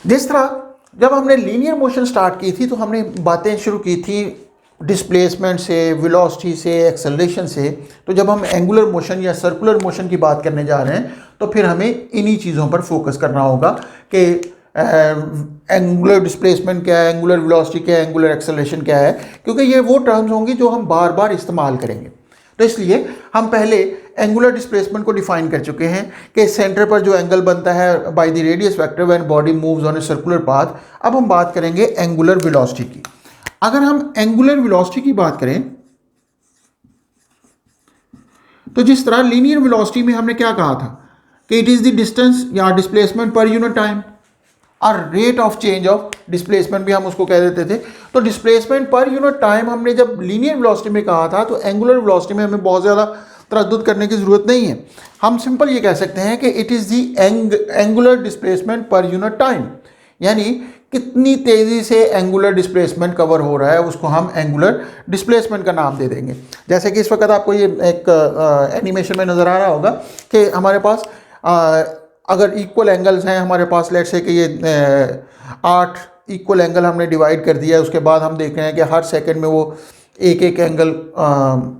जिस तरह जब हमने लीनियर मोशन स्टार्ट की थी तो हमने बातें शुरू की थी डिस्प्लेसमेंट से, वेलोसिटी से, एक्सेलरेशन से। तो जब हम एंगुलर मोशन या सर्कुलर मोशन की बात करने जा रहे हैं तो फिर हमें इन्हीं चीज़ों पर फोकस करना होगा कि एंगुलर डिस्प्लेसमेंट क्या है, एंगुलर वेलोसिटी क्या है, एंगुलर एक्सेलरेशन क्या है, क्योंकि ये वो टर्म्स होंगी जो हम बार बार इस्तेमाल करेंगे। तो इसलिए हम पहले एंगुलर डिस्प्लेसमेंट को डिफाइन कर चुके हैं कि सेंटर पर जो एंगल बनता है by the radius vector when body moves on A circular path. अब हम बात करेंगे एंगुलर वेलोसिटी की। अगर हम एंगुलर वेलोसिटी की बात करें तो जिस तरह लीनियर वेलोसिटी में हमने क्या कहा था कि इट इज द डिस्टेंस या डिस्प्लेसमेंट पर यूनिट टाइम और rate of change of displacement भी हम उसको कह देते थे। तो डिस्प्लेसमेंट पर यूनिट टाइम हमने जब लीनियर वेलोसिटी में कहा था तो एंगुलर वेलोसिटी में हमें बहुत ज़्यादा तरद्दुद करने की ज़रूरत नहीं है। हम सिंपल ये कह सकते हैं कि it is the angular displacement per unit time, यानी कितनी तेज़ी से एंगुलर डिस्प्लेसमेंट कवर हो रहा है उसको हम एंगुलर डिस्प्लेसमेंट का नाम दे देंगे। जैसे कि इस वक्त आपको ये एक एनिमेशन में नज़र आ रहा होगा कि हमारे पास अगर इक्वल एंगल्स हैं हमारे पास, लेट्स से कि ये 8 इक्वल एंगल हमने डिवाइड कर दिया है, उसके बाद हम देख रहे हैं कि हर सेकंड में वो एक एक एंगल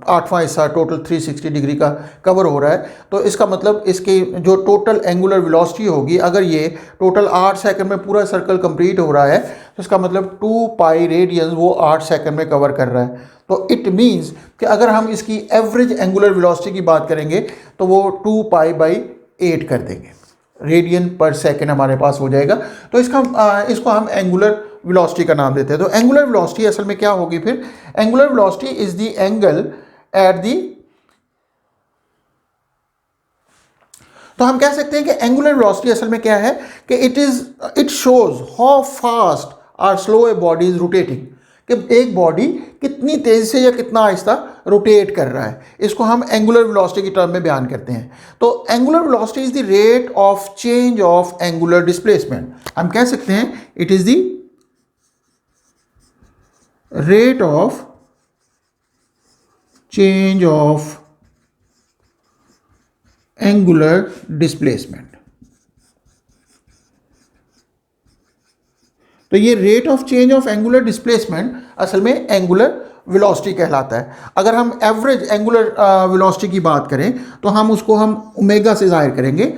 8वां हिस्सा टोटल 360 डिग्री का कवर हो रहा है। तो इसका मतलब इसकी जो टोटल एंगुलर वेलोसिटी होगी, अगर ये टोटल 8 सेकंड में पूरा सर्कल कंप्लीट हो रहा है तो इसका मतलब 2 पाई रेडियंस वो 8 सेकंड में कवर कर रहा है। तो इट मीन्स कि अगर हम इसकी एवरेज एंगुलर वेलोसिटी की बात करेंगे तो वो 2 पाई बाई 8 कर देंगे, रेडियन पर सेकेंड हमारे पास हो जाएगा। तो इसको हम एंगुलर वेलोसिटी का नाम देते हैं। तो एंगुलर वेलोसिटी असल में क्या होगी फिर? Angular velocity is the angle at the, तो हम कह सकते हैं कि एंगुलर वेलोसिटी असल में क्या है कि इट शोज हाउ फास्ट और slow a body is rotating, कि एक बॉडी कितनी तेजी से या कितना आहिस्ता रोटेट कर रहा है, इसको हम एंगुलर वेलोसिटी की टर्म में बयान करते हैं। तो angular velocity is the rate of change of angular displacement. हम कह सकते हैं it is the rate of change of angular displacement. तो ये rate of change of angular displacement असल में एंगुलर वेलोसिटी कहलाता है। अगर हम एवरेज एंगुलर वेलोसिटी की बात करें तो हम उसको हम ओमेगा से जाहिर करेंगे।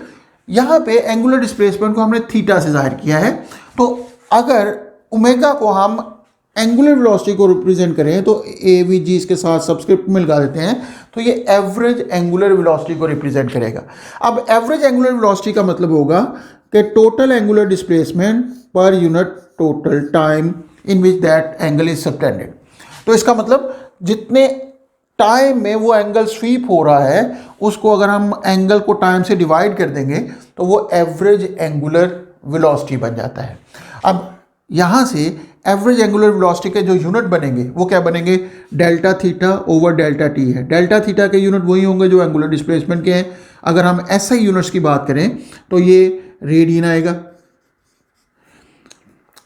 यहाँ पे एंगुलर डिस्प्लेसमेंट को हमने थीटा से जाहिर किया है। तो अगर ओमेगा को हम एंगुलर वेलोसिटी को रिप्रेजेंट करें तो ए वी जी इसके साथ सब्सक्रिप्ट में लगा देते हैं, तो ये एवरेज एंगुलर वेलोसिटी को रिप्रेजेंट करेगा। अब एवरेज एंगुलर वेलोसिटी का मतलब होगा कि total angular displacement per unit total time in which that angle is subtended. तो इसका मतलब जितने टाइम में वो एंगल स्वीप हो रहा है उसको अगर हम एंगल को टाइम से डिवाइड कर देंगे तो वो एवरेज एंगुलर वेलोसिटी बन जाता है। अब यहाँ से एवरेज एंगुलर वेलोसिटी के जो यूनिट बनेंगे वो क्या बनेंगे? Delta theta over delta T है। डेल्टा थीटा के यूनिट वही होंगे जो एंगुलर डिस्प्लेसमेंट के हैं। अगर हम एसआई यूनिट्स की बात करें तो ये रेडियन आएगा,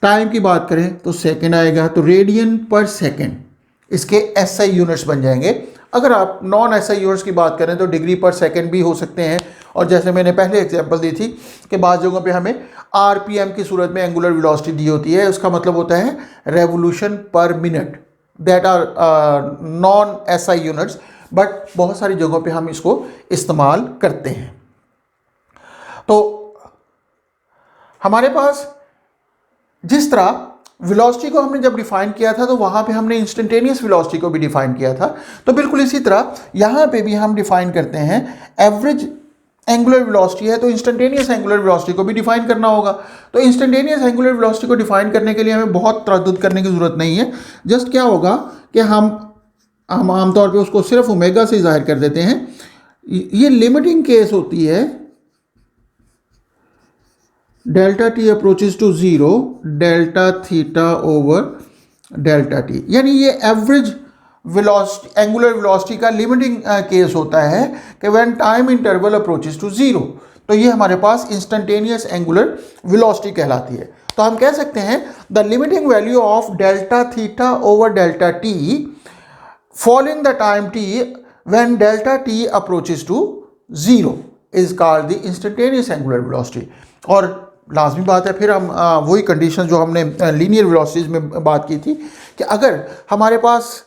टाइम की बात करें तो सेकेंड आएगा, तो रेडियन पर सेकेंड इसके एसआई यूनिट्स बन जाएंगे। अगर आप नॉन एसआई यूनिट्स की बात करें तो डिग्री पर सेकेंड भी हो सकते हैं। और जैसे मैंने पहले एग्जांपल दी थी कि बाज़ जगहों पे हमें आरपीएम की सूरत में एंगुलर वेलोसिटी दी होती है, उसका मतलब होता है revolution per minute, that are non SI units, but बहुत सारी जगहों पे हम इसको इस्तेमाल करते हैं। तो हमारे पास जिस तरह वेलोसिटी को हमने जब डिफाइन किया था तो वहाँ पे हमने इंस्टेंटेनियस वेलोसिटी को भी डिफाइन किया था, तो बिल्कुल इसी तरह यहाँ पे भी हम डिफाइन करते हैं एवरेज एंगुलर वेलोसिटी है तो इंस्टेंटेनियस एंगुलर वेलोसिटी को भी डिफाइन करना होगा। तो इंस्टेंटेनियस एंगुलर वेलोसिटी को डिफाइन करने के लिए हमें बहुत तरद्दुद करने की ज़रूरत नहीं है। जस्ट क्या होगा कि हम आमतौर पे उसको सिर्फ ओमेगा से जाहिर कर देते हैं। ये लिमिटिंग केस होती है delta T approaches to zero delta theta over delta T, यानी ये एवरेज वेलोसिटी एंगुलर वेलोसिटी का लिमिटिंग केस होता है कि when time interval approaches to zero. तो ये हमारे पास इंस्टेंटेनियस एंगुलर वेलोसिटी कहलाती है। तो हम कह सकते हैं the limiting value of delta theta over delta T following the time T when delta T approaches to zero is called the instantaneous angular velocity. और लाजमी बात है, फिर हम वही कंडीशन जो हमने लीनियर वेलोसिटीज़ में बात की थी कि अगर हमारे पास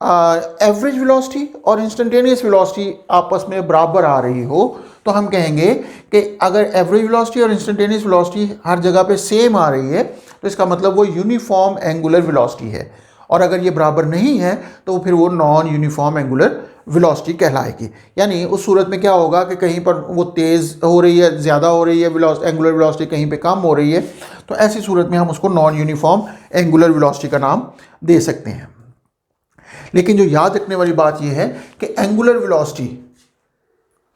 एवरेज वेलोसिटी और इंस्टेंटेनियस वेलोसिटी आपस में बराबर आ रही हो तो हम कहेंगे कि अगर एवरेज वेलोसिटी और इंस्टेंटेनियस वेलोसिटी हर जगह पे सेम आ रही है तो इसका मतलब वो यूनिफॉर्म एंगुलर वेलोसिटी है, और अगर ये बराबर नहीं है तो फिर वो नॉन यूनिफॉर्म एंगुलर वेलोसिटी कहलाएगी। यानी उस सूरत में क्या होगा कि कहीं पर वो तेज़ हो रही है, ज़्यादा हो रही है एंगुलर वेलोसिटी, कहीं पे कम हो रही है, तो ऐसी सूरत में हम उसको नॉन यूनिफॉर्म एंगुलर वेलोसिटी का नाम दे सकते हैं। लेकिन जो याद रखने वाली बात यह है कि एंगुलर वेलोसिटी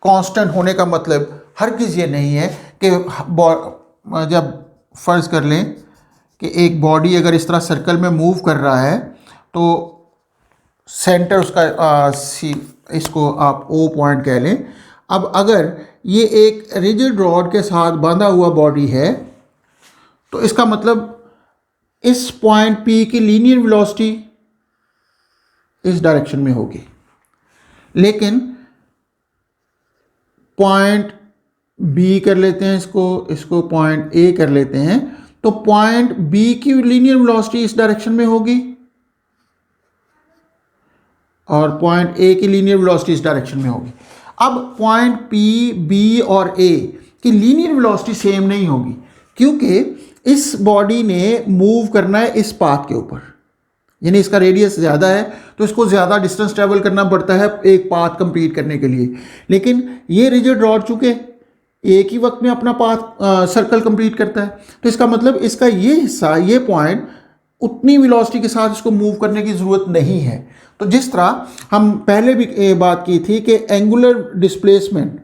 कांस्टेंट होने का मतलब हरगिज़ ये नहीं है कि जब फ़र्ज़ कर लें कि एक बॉडी अगर इस तरह सर्कल में मूव कर रहा है तो सेंटर उसका इसको आप ओ पॉइंट कह लें। अब अगर ये एक रिजिड रॉड के साथ बांधा हुआ बॉडी है तो इसका मतलब इस पॉइंट पी की लीनियर वेलोसिटी इस डायरेक्शन में होगी, लेकिन पॉइंट बी कर लेते हैं, इसको पॉइंट ए कर लेते हैं, तो पॉइंट बी की लीनियर वेलोसिटी इस डायरेक्शन में होगी और पॉइंट ए की लीनियर वेलोसिटी इस डायरेक्शन में होगी। अब पॉइंट पी, बी और ए की लीनियर वेलोसिटी सेम नहीं होगी क्योंकि इस बॉडी ने मूव करना है इस पाथ के ऊपर, यानी इसका रेडियस ज़्यादा है तो इसको ज़्यादा डिस्टेंस ट्रैवल करना पड़ता है एक पाथ कंप्लीट करने के लिए। लेकिन ये रिजिड रॉड चूँकि एक ही वक्त में अपना पाथ सर्कल कंप्लीट करता है तो इसका मतलब इसका ये हिस्सा, ये पॉइंट उतनी वेलोसिटी के साथ इसको मूव करने की ज़रूरत नहीं है। तो जिस तरह हम पहले भी बात की थी कि angular displacement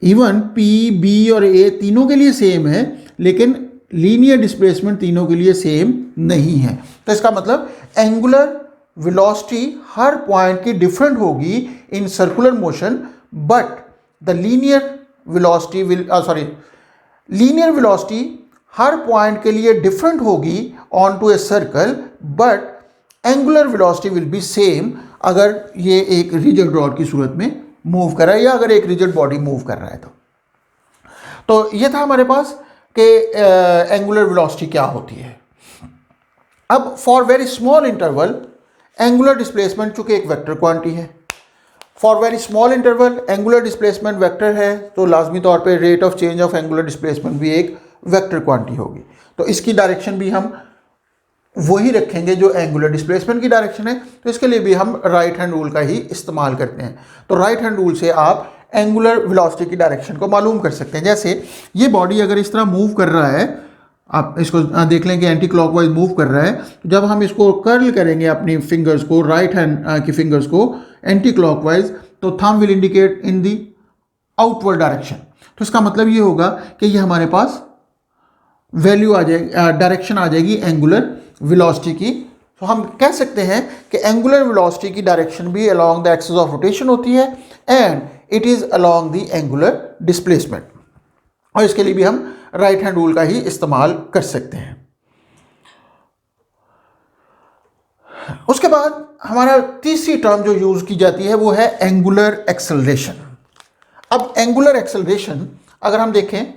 even P, B और ए तीनों के लिए सेम है, लेकिन लीनियर डिस्प्लेसमेंट तीनों के लिए सेम नहीं है। तो इसका मतलब एंगुलर वेलोसिटी हर पॉइंट की डिफरेंट होगी in circular motion, but the linear velocity हर पॉइंट के लिए डिफरेंट होगी on to a circle, but angular velocity will be same अगर ये एक रिजिड रॉड की सूरत में मूव कर रहा है या अगर एक रिजिड बॉडी मूव कर रहा है। तो ये था हमारे पास कि एंगुलर वेलोसिटी क्या होती है। अब for very small interval angular displacement चूंकि एक वेक्टर क्वांटिटी है, for very small interval angular displacement vector है तो लाजमी तौर पे rate of change of angular displacement भी एक वेक्टर क्वांटिटी होगी। तो इसकी डायरेक्शन भी हम वही रखेंगे जो एंगुलर डिस्प्लेसमेंट की डायरेक्शन है, तो इसके लिए भी हम राइट हैंड रूल का ही इस्तेमाल करते हैं। तो राइट हैंड रूल से आप एंगुलर वेलोसिटी की डायरेक्शन को मालूम कर सकते हैं। जैसे ये बॉडी अगर इस तरह मूव कर रहा है, आप इसको देख लें कि एंटी क्लॉकवाइज मूव कर रहा है, तो जब हम इसको कर्ल करेंगे अपनी फिंगर्स को, राइट हैंड की फिंगर्स को एंटी क्लॉकवाइज, तो thumb will indicate in the outward direction. तो इसका मतलब ये होगा कि ये हमारे पास वैल्यू आ जाएगी, डायरेक्शन आ जाएगी एंगुलर वेलोसिटी की। तो हम कह सकते हैं कि एंगुलर वेलोसिटी की डायरेक्शन भी along the axis of rotation होती है and it is along the angular displacement, और इसके लिए भी हम राइट हैंड रूल का ही इस्तेमाल कर सकते हैं। उसके बाद हमारा तीसरी टर्म जो यूज की जाती है वो है एंगुलर एक्सेलरेशन। अब एंगुलर एक्सेलरेशन अगर हम देखें,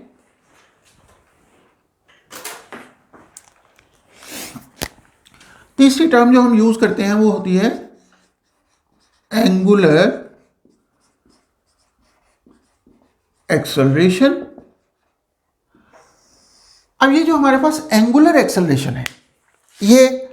तीसरी टर्म जो हम यूज करते हैं वो होती है एंगुलर एक्सेलरेशन। अब ये जो हमारे पास एंगुलर एक्सेलरेशन है, ये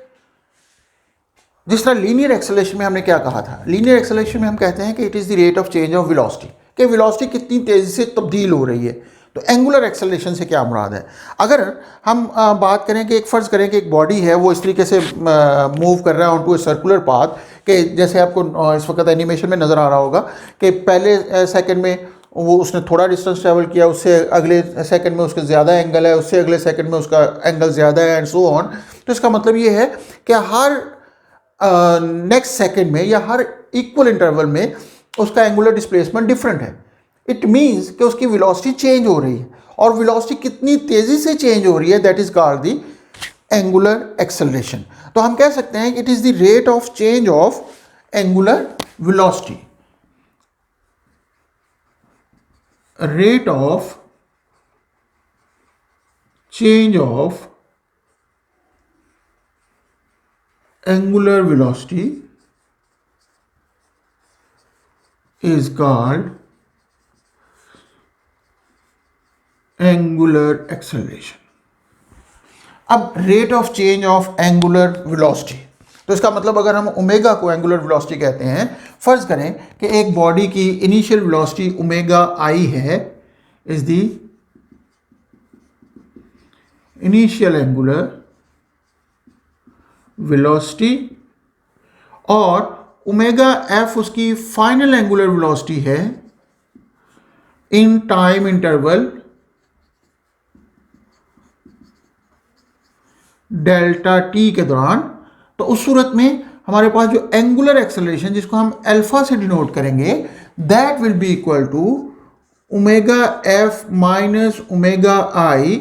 जिस तरह लीनियर एक्सेलरेशन में हमने क्या कहा था, लीनियर एक्सेलरेशन में हम कहते हैं कि it is the rate of change of velocity, कि वेलोसिटी कितनी तेज़ी से तब्दील हो रही है। तो एंगुलर एक्सेलरेशन से क्या मुराद है? अगर हम बात करें कि एक फ़र्ज़ करें कि एक बॉडी है वो इस तरीके से मूव कर रहा है on to a circular path, कि जैसे आपको इस वक्त एनिमेशन में नज़र आ रहा होगा कि पहले सेकंड में वो उसने थोड़ा डिस्टेंस ट्रैवल किया, उससे अगले सेकंड में उसका ज़्यादा एंगल है, उससे अगले सेकंड में उसका एंगल ज़्यादा है एंड सो ऑन। तो इसका मतलब ये है कि हर नेक्स्ट सेकंड में या हर इक्वल इंटरवल में उसका एंगुलर डिस्प्लेसमेंट डिफरेंट है। इट मीन्स कि उसकी वेलोसिटी चेंज हो रही है, और वेलोसिटी कितनी तेज़ी से चेंज हो रही है, that is called the angular acceleration. तो हम कह सकते हैं कि it is the rate of change of angular velocity, rate of change of angular velocity is called angular acceleration. अब rate of change of angular velocity, तो इसका मतलब अगर हम ओमेगा को एंगुलर वेलोसिटी कहते हैं, फर्ज करें कि एक बॉडी की इनिशियल वेलोसिटी ओमेगा आई है, is the initial angular velocity, और ओमेगा एफ उसकी फाइनल एंगुलर वेलोसिटी है in time interval delta T के दौरान। तो उस सूरत में हमारे पास जो एंगुलर एक्सेलरेशन, जिसको हम अल्फा से डिनोट करेंगे, that will be equal to omega F minus omega I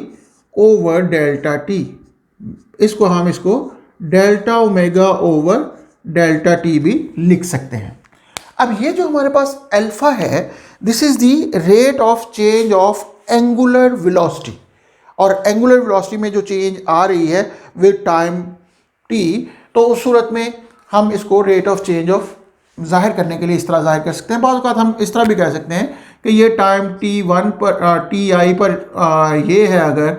over delta T. इसको delta omega over delta T भी लिख सकते हैं। अब ये जो हमारे पास अल्फा है, this is the rate of change of angular velocity, और एंगुलर वेलोसिटी में जो चेंज आ रही है विद टाइम टी, तो उस सूरत में हम इसको रेट ऑफ चेंज ऑफ जाहिर करने के लिए इस तरह जाहिर कर सकते हैं। बाद बात हम इस तरह भी कह सकते हैं कि ये टाइम T1 पर Ti पर ये है, अगर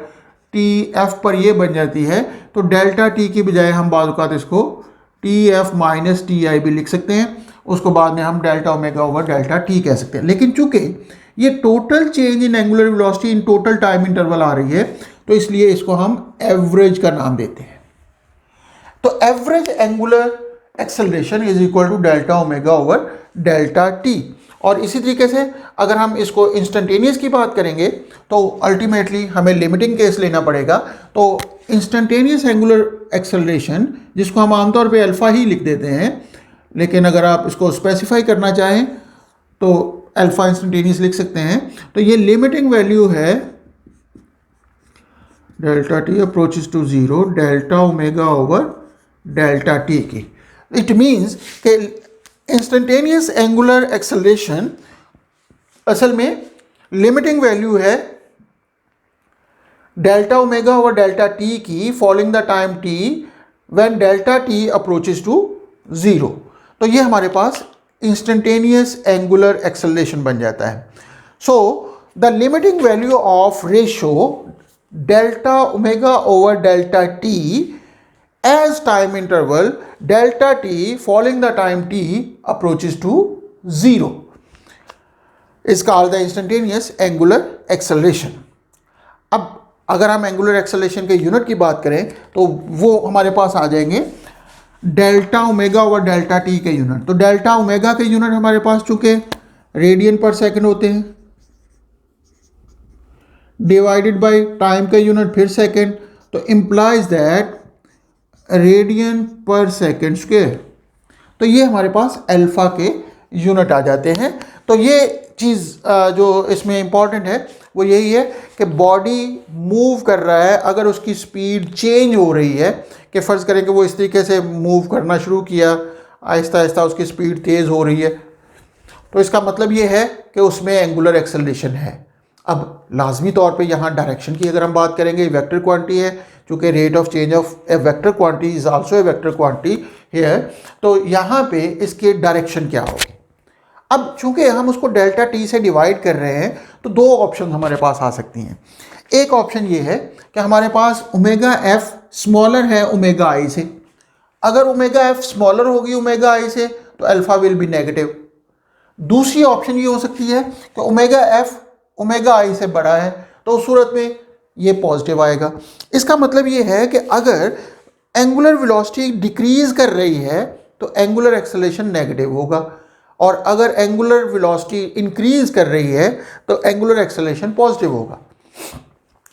Tf पर ये बन जाती है तो डेल्टा टी की बजाय हम बाद बात इसको Tf माइनस Ti भी लिख सकते हैं। उसको बाद में हम delta omega over delta T कह सकते हैं। लेकिन चूंकि ये total change in angular velocity in total time interval आ रही है, तो इसलिए इसको हम एवरेज का नाम देते हैं। तो average angular acceleration is equal to delta omega over delta T. और इसी तरीके से अगर हम इसको इंस्टेंटेनियस की बात करेंगे तो अल्टीमेटली हमें लिमिटिंग केस लेना पड़ेगा। तो इंस्टेंटेनियस एंगुलर एक्सेलरेशन, जिसको हम आमतौर पे अल्फा ही लिख देते हैं, लेकिन अगर आप इसको स्पेसिफाई करना चाहें तो अल्फा इंस्टेंटेनियस लिख सकते हैं। तो ये लिमिटिंग वैल्यू है delta T approaches to zero delta omega over delta T की। इट मीन्स कि इंस्टेंटेनियस एंगुलर एक्सेलरेशन असल में लिमिटिंग वैल्यू है delta omega over delta T की following the time T when delta T approaches to zero. तो ये हमारे पास instantaneous angular acceleration बन जाता है। So the limiting value of ratio delta omega over delta T as time interval delta t following the time t approaches to zero is called the instantaneous angular acceleration. अब अगर हम angular acceleration के unit की बात करें तो वो हमारे पास आ जाएंगे delta omega over delta T के यूनिट। तो डेल्टा ओमेगा के यूनिट हमारे पास चूंकि रेडियन पर सेकंड होते हैं, डिवाइडेड बाय टाइम का यूनिट फिर सेकंड, तो इंप्लाइज दैट रेडियन पर सेकेंड स्क्वायर। तो ये हमारे पास अल्फा के यूनिट आ जाते हैं। तो ये चीज़ जो इसमें इंपॉर्टेंट है वो यही है कि बॉडी मूव कर रहा है, अगर उसकी स्पीड चेंज हो रही है, कि फ़र्ज़ करें कि वो इस तरीके से मूव करना शुरू किया, आहिस्ता आहिस्ता उसकी स्पीड तेज़ हो रही है, तो इसका मतलब ये है कि उसमें एंगुलर एक्सेलरेशन है। अब लाजमी तौर पे यहाँ डायरेक्शन की अगर हम बात करेंगे, वेक्टर क्वांटिटी है, चूँकि rate of change of A vector quantity is also a vector quantity है, तो यहाँ पे इसके डायरेक्शन क्या होगी। अब चूँकि हम उसको डेल्टा टी से डिवाइड कर रहे हैं तो दो ऑप्शन हमारे पास आ सकती हैं। एक ऑप्शन ये है कि हमारे पास ओमेगा एफ स्मॉलर है ओमेगा आई से। अगर ओमेगा एफ स्मॉलर होगी ओमेगा आई से तो अल्फा विल बी नेगेटिव। दूसरी ऑप्शन ये हो सकती है कि ओमेगा एफ ओमेगा आई से बड़ा है, तो उस सूरत में ये पॉजिटिव आएगा। इसका मतलब ये है कि अगर एंगुलर वेलोसिटी डिक्रीज कर रही है तो एंगुलर एक्सेलरेशन नेगेटिव होगा, और अगर एंगुलर वेलोसिटी इंक्रीज कर रही है तो एंगुलर एक्सेलरेशन पॉजिटिव होगा।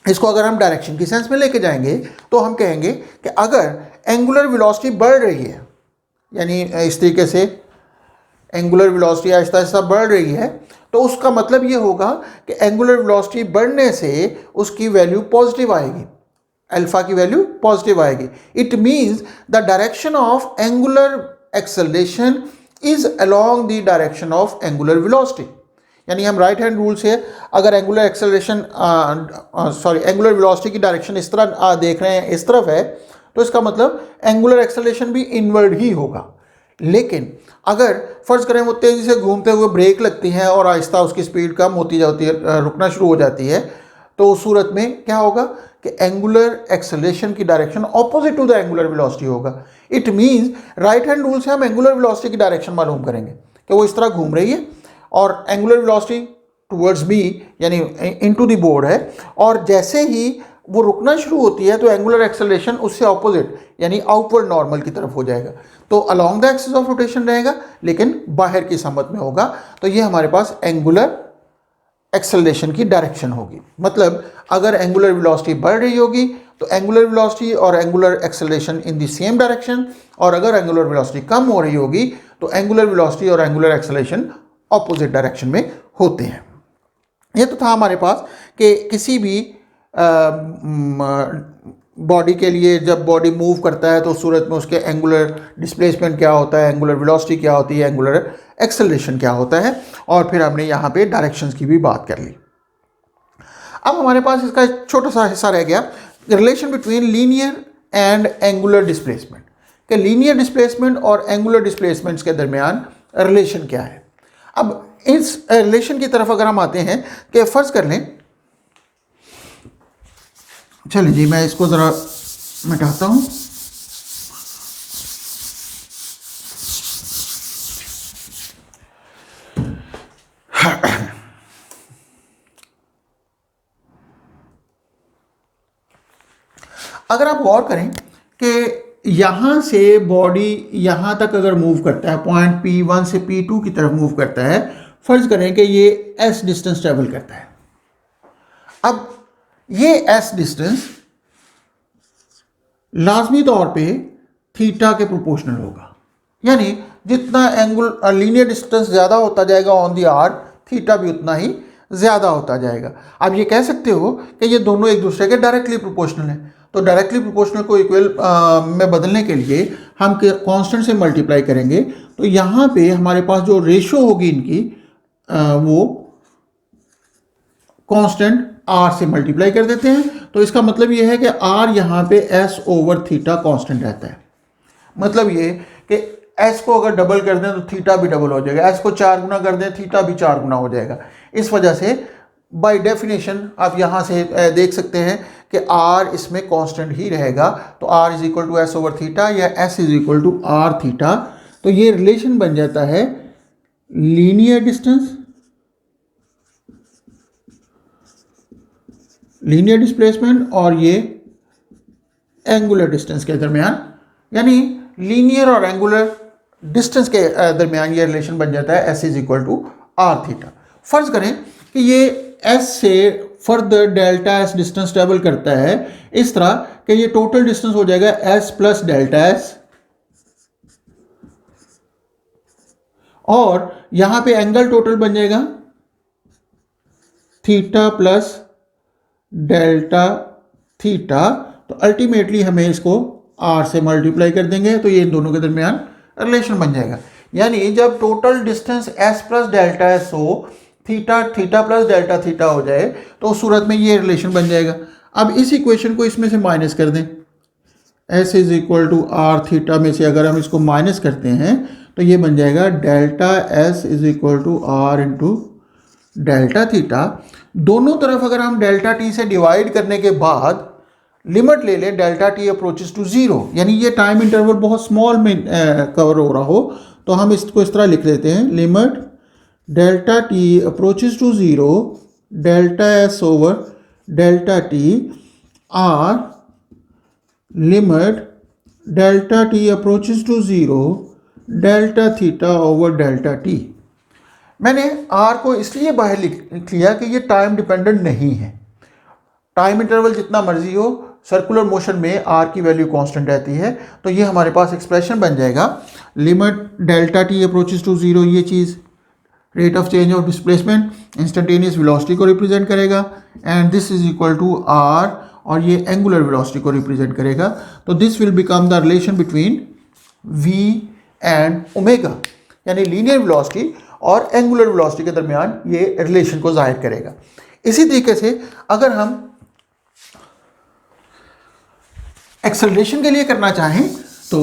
इसको अगर हम डायरेक्शन की सेंस में लेके जाएंगे तो हम कहेंगे कि अगर एंगुलर वेलोसिटी बढ़ रही है, यानी इस तरीके से एंगुलर वेलोसिटी आहिस्ता आहिस्ता बढ़ रही है, तो उसका मतलब ये होगा कि एंगुलर वेलोसिटी बढ़ने से उसकी वैल्यू पॉजिटिव आएगी, अल्फा की वैल्यू पॉजिटिव आएगी। It means the direction of angular acceleration is along the direction of angular velocity. यानी हम राइट हैंड रूल से अगर एंगुलर एक्सेलरेशन एंगुलर वेलोसिटी की डायरेक्शन इस तरह देख रहे हैं, इस तरफ है, तो इसका मतलब एंगुलर एक्सेलरेशन भी इनवर्ड ही होगा। लेकिन अगर फर्ज करें वो तेजी से घूमते हुए ब्रेक लगती है और आहिस्ता उसकी स्पीड कम होती जाती है, रुकना शुरू हो जाती है, तो उस सूरत में क्या होगा कि एंगुलर एक्सेलरेशन की direction opposite to the angular velocity होगा। It means right hand rule से हम एंगुलर वेलोसिटी की डायरेक्शन मालूम करेंगे कि वो इस तरह घूम रही है और एंगुलर वेलोसिटी टुवर्ड्स बी यानी इनटू द बोर्ड है, और जैसे ही वो रुकना शुरू होती है तो एंगुलर एक्सेलरेशन उससे ऑपोजिट यानी आउटवर्ड नॉर्मल की तरफ हो जाएगा। तो along the axis of rotation रहेगा लेकिन बाहर की समत में होगा। तो ये हमारे पास एंगुलर एक्सेलरेशन की डायरेक्शन होगी। मतलब अगर एंगुलर वेलोसिटी बढ़ रही होगी तो एंगुलर वेलोसिटी और angular acceleration in the same direction, और अगर एंगुलर वेलोसिटी कम हो रही होगी तो एंगुलर वेलोसिटी और एंगुलर एक्सेलरेशन ऑपोजिट डायरेक्शन में होते हैं। ये तो था हमारे पास कि किसी भी बॉडी के लिए जब बॉडी मूव करता है तो उस सूरत में उसके एंगुलर डिस्प्लेसमेंट क्या होता है, एंगुलर वेलोसिटी क्या होती है, एंगुलर एक्सेलरेशन क्या होता है, और फिर हमने यहाँ पे डायरेक्शंस की भी बात कर ली। अब हमारे पास इसका एक छोटा सा हिस्सा रह गया, relation between linear and angular displacement, कि लीनियर डिस्प्लेसमेंट और एंगुलर डिस्प्लेसमेंट्स के दरमियान रिलेशन क्या है। अब इस रिलेशन की तरफ अगर हम आते हैं कि फ़र्ज़ कर लें, चलिए जी मैं इसको ज़रा मिटाता हूँ। अगर आप गौर करें कि यहाँ से बॉडी यहाँ तक अगर मूव करता है, पॉइंट P1 से P2 की तरफ मूव करता है, फ़र्ज़ करें कि ये S डिस्टेंस ट्रेवल करता है। अब ये S डिस्टेंस लाजमी तौर पे थीटा के प्रोपोर्शनल होगा, यानी जितना लीनियर डिस्टेंस ज़्यादा होता जाएगा ऑन द आर, थीटा भी उतना ही ज़्यादा होता जाएगा। आप ये कह सकते हो कि ये दोनों एक दूसरे के डायरेक्टली प्रोपोर्शनल हैं। तो डायरेक्टली प्रोपोर्शनल को इक्वल में बदलने के लिए हम कांस्टेंट से मल्टीप्लाई करेंगे, तो यहाँ पे हमारे पास जो रेशो होगी इनकी वो कांस्टेंट आर से मल्टीप्लाई कर देते हैं। तो इसका मतलब ये है कि आर यहाँ पे एस ओवर थीटा कांस्टेंट रहता है। मतलब ये कि एस को अगर डबल कर दें तो थीटा भी डबल हो जाएगा, एस को 4 गुना कर दें थीटा भी 4 गुना हो जाएगा। इस वजह से बाय डेफिनेशन आप यहाँ से देख सकते हैं कि आर इसमें कांस्टेंट ही रहेगा। तो R is equal to S over theta या S is equal to R theta. तो ये रिलेशन बन जाता है लीनियर डिस्प्लेसमेंट और ये एंगुलर डिस्टेंस के दरमियान, यानी लीनियर और एंगुलर डिस्टेंस के दरमियान ये रिलेशन बन जाता है S is equal to R theta. फर्ज करें कि ये एस से further delta S distance travel करता है इस तरह कि ये टोटल डिस्टेंस हो जाएगा एस प्लस डेल्टा एस, और यहां पे एंगल टोटल बन जाएगा थीटा प्लस डेल्टा थीटा। तो अल्टीमेटली हमें इसको आर से मल्टीप्लाई कर देंगे तो ये इन दोनों के दरमियान रिलेशन बन जाएगा। यानी जब total distance S plus delta S हो, theta theta plus delta theta हो जाए, तो उस सूरत में ये रिलेशन बन जाएगा। अब इस इक्वेशन को इसमें से माइनस कर दें, S is equal to R theta में से अगर हम इसको माइनस करते हैं तो ये बन जाएगा delta S is equal to R into delta theta. दोनों तरफ अगर हम डेल्टा टी से डिवाइड करने के बाद लिमिट ले लें delta T approaches to zero, यानी ये टाइम इंटरवल बहुत स्मॉल में कवर हो रहा हो, तो हम इसको इस तरह लिख लेते हैं, limit delta T approaches to zero delta S over delta T R limit delta T approaches to zero delta theta over delta T. मैंने आर को इसलिए बाहर लिख लिया कि ये टाइम डिपेंडेंट नहीं है। टाइम इंटरवल जितना मर्जी हो, सर्कुलर मोशन में आर की वैल्यू कांस्टेंट रहती है। तो ये हमारे पास एक्सप्रेशन बन जाएगा limit delta T approaches to zero, ये चीज़ rate of change of displacement instantaneous velocity को रिप्रेजेंट करेगा, and this is equal to R, और ये एंगुलर वेलोसिटी को रिप्रेजेंट करेगा। तो this will become the relation between v and omega, यानी लीनियर वेलोसिटी और एंगुलर वेलोसिटी के दरमियान ये रिलेशन को जाहिर करेगा। इसी तरीके से अगर हम एक्सेलरेशन के लिए करना चाहें तो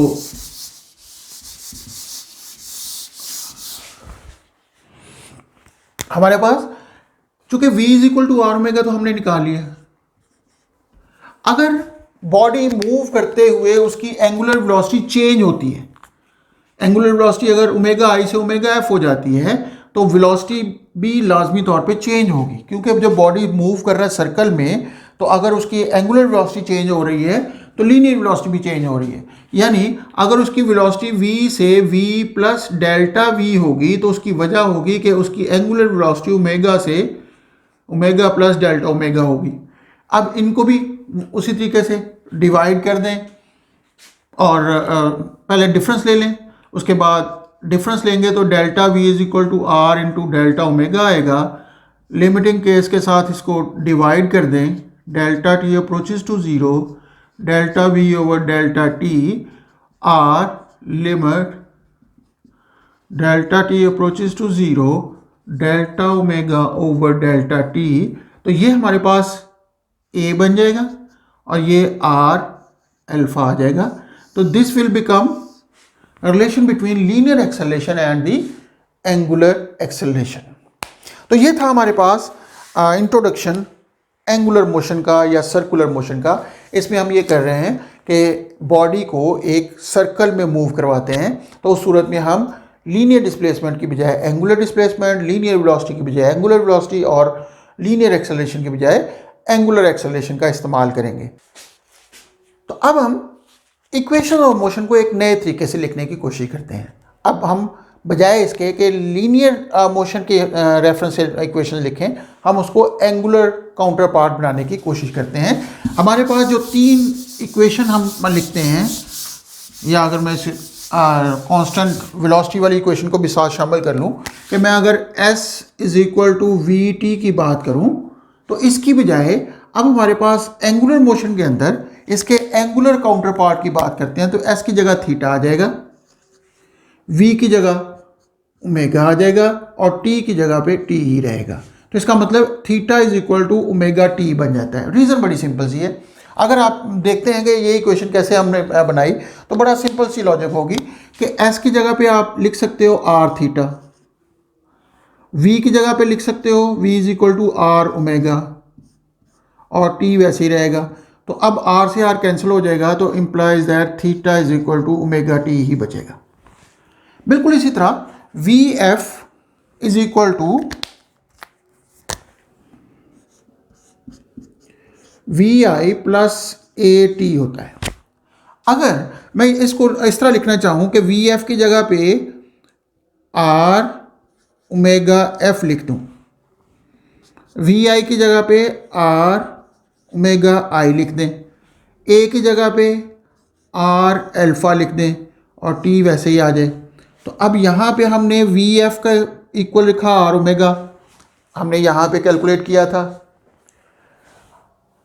हमारे पास चूंकि v is equal to R omega तो हमने निकाल लिया। अगर बॉडी मूव करते हुए उसकी एंगुलर वेलोसिटी चेंज होती है, एंगुलर वेलोसिटी अगर ओमेगा आई से ओमेगा एफ हो जाती है तो वेलोसिटी भी लाजमी तौर पे चेंज होगी, क्योंकि जब बॉडी मूव कर रहा है सर्कल में तो अगर उसकी एंगुलर वेलोसिटी चेंज हो रही है तो लीनियर वेलोसिटी भी चेंज हो रही है। यानी अगर उसकी वेलोसिटी v से v प्लस डेल्टा v होगी तो उसकी वजह होगी कि उसकी एंगुलर वेलोसिटी ओमेगा से ओमेगा प्लस डेल्टा ओमेगा होगी। अब इनको भी उसी तरीके से डिवाइड कर दें और पहले डिफरेंस ले लें, उसके बाद डिफरेंस लेंगे तो delta v is equal to R into delta omega आएगा। लिमिटिंग केस के साथ इसको डिवाइड कर दें, delta T approaches to zero, delta v over delta T R limit delta T approaches to zero delta omega over delta T. तो ये हमारे पास a बन जाएगा और ये r अल्फा आ जाएगा। तो this will become relation between linear acceleration and the angular acceleration. तो ये था हमारे पास इंट्रोडक्शन एंगुलर मोशन का या सर्कुलर मोशन का। इसमें हम ये कर रहे हैं कि बॉडी को एक सर्कल में मूव करवाते हैं, तो उस सूरत में हम लीनियर डिस्प्लेसमेंट की बजाय एंगुलर डिस्प्लेसमेंट, लीनियर वेलोसिटी की बजाय एंगुलर वेलोसिटी और लीनियर एक्सेलरेशन की बजाय एंगुलर एक्सेलरेशन का इस्तेमाल करेंगे। तो अब हम इक्वेशन ऑफ मोशन को एक नए तरीके से लिखने की कोशिश करते हैं। अब हम बजाय इसके कि लीनियर मोशन के रेफरेंस से इक्वेशन लिखें, हम उसको एंगुलर काउंटर पार्ट बनाने की कोशिश करते हैं। हमारे पास जो तीन इक्वेशन हम लिखते हैं, या अगर मैं कांस्टेंट वेलोसिटी वाली इक्वेशन को भी साथ शामिल कर लूँ कि मैं अगर s is equal to V T की बात करूँ तो इसकी बजाय अब हमारे पास एंगुलर मोशन के अंदर इसके एंगुलर काउंटर पार्ट की बात करते हैं। तो s की जगह थीटा आ जाएगा, v की जगह ओमेगा आ जाएगा और t की जगह पे t ही रहेगा। तो इसका मतलब theta is equal to omega T बन जाता है। रीज़न बड़ी सिंपल सी है। अगर आप देखते हैं कि ये इक्वेशन कैसे हमने बनाई तो बड़ा सिंपल सी लॉजिक होगी कि s की जगह पे आप लिख सकते हो r थीटा, v की जगह पे लिख सकते हो v is equal to r omega और t वैसे ही रहेगा। तो अब r से r कैंसिल हो जाएगा तो implies that theta is equal to omega T ही बचेगा। बिल्कुल इसी तरह V F is equal to V I plus A T होता है। अगर मैं इसको इस तरह लिखना चाहूँ कि वी एफ की जगह पे आर ओमेगा एफ लिख दूँ, वी आई की जगह पे आर ओमेगा आई लिख दें, ए की जगह पे आर अल्फ़ा लिख दें और टी वैसे ही आ जाए। तो अब यहाँ पे हमने वी एफ का इक्वल लिखा आर ओमेगा, हमने यहाँ पे कैलकुलेट किया था।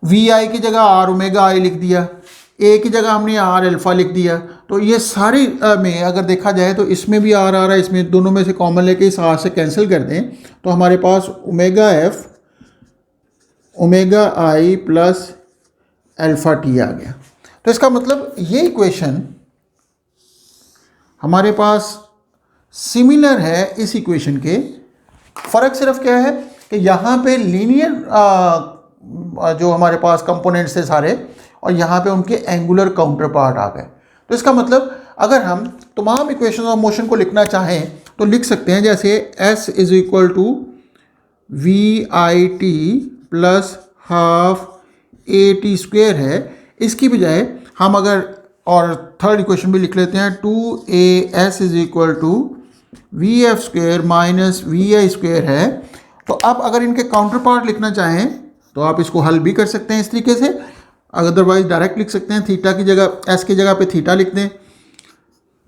वी आई की जगह आर ओमेगा आई लिख दिया, ए की जगह हमने आर अल्फ़ा लिख दिया। तो ये सारे में अगर देखा जाए तो इसमें भी आर आ रहा है, इसमें दोनों में से कॉमन लेके इस आर से कैंसिल कर दें तो हमारे पास omega F omega I plus alpha T आ गया। तो इसका मतलब ये इक्वेशन हमारे पास सिमिलर है इस इक्वेशन के। फ़र्क सिर्फ क्या है कि यहाँ पे लीनियर जो हमारे पास कंपोनेंट्स थे सारे और यहाँ पे उनके एंगुलर काउंटर पार्ट आ गए। तो इसका मतलब अगर हम तमाम इक्वेशन ऑफ मोशन को लिखना चाहें तो लिख सकते हैं जैसे s is equal to V I T plus half A T square है। इसकी बजाय हम अगर और थर्ड इक्वेशन भी लिख लेते हैं 2as is equal to V F square minus V I square है। तो अब अगर इनके काउंटर पार्ट लिखना चाहें तो आप इसको हल भी कर सकते हैं इस तरीके से, अदरवाइज डायरेक्ट लिख सकते हैं। थीटा की जगह s की जगह पे थीटा लिख दें,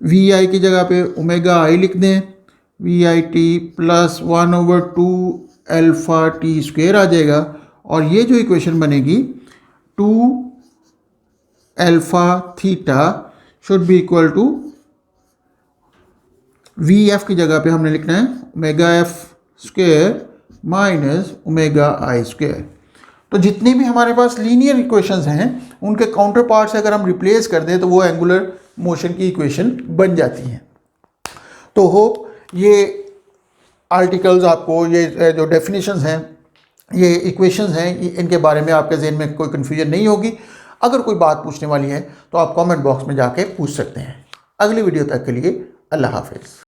वी आई की जगह पे ओमेगा आई लिख दें, V I T plus 1/2 alpha T square आ जाएगा। और ये जो इक्वेशन बनेगी 2 alpha theta should be equal to V F की जगह पे हमने लिखना है omega F square minus omega I square. तो जितनी भी हमारे पास लीनियर इक्वेशंस हैं उनके काउंटर पार्ट से अगर हम रिप्लेस कर दें तो वो एंगुलर मोशन की इक्वेशन बन जाती हैं। तो होप ये आर्टिकल्स आपको, ये जो डेफिनेशंस हैं, ये इक्वेशंस हैं, इनके बारे में आपके जहन में कोई कन्फ्यूजन नहीं होगी। अगर कोई बात पूछने वाली है तो आप कमेंट बॉक्स में जाके पूछ सकते हैं। अगली वीडियो तक के लिए अल्लाह हाफिज़।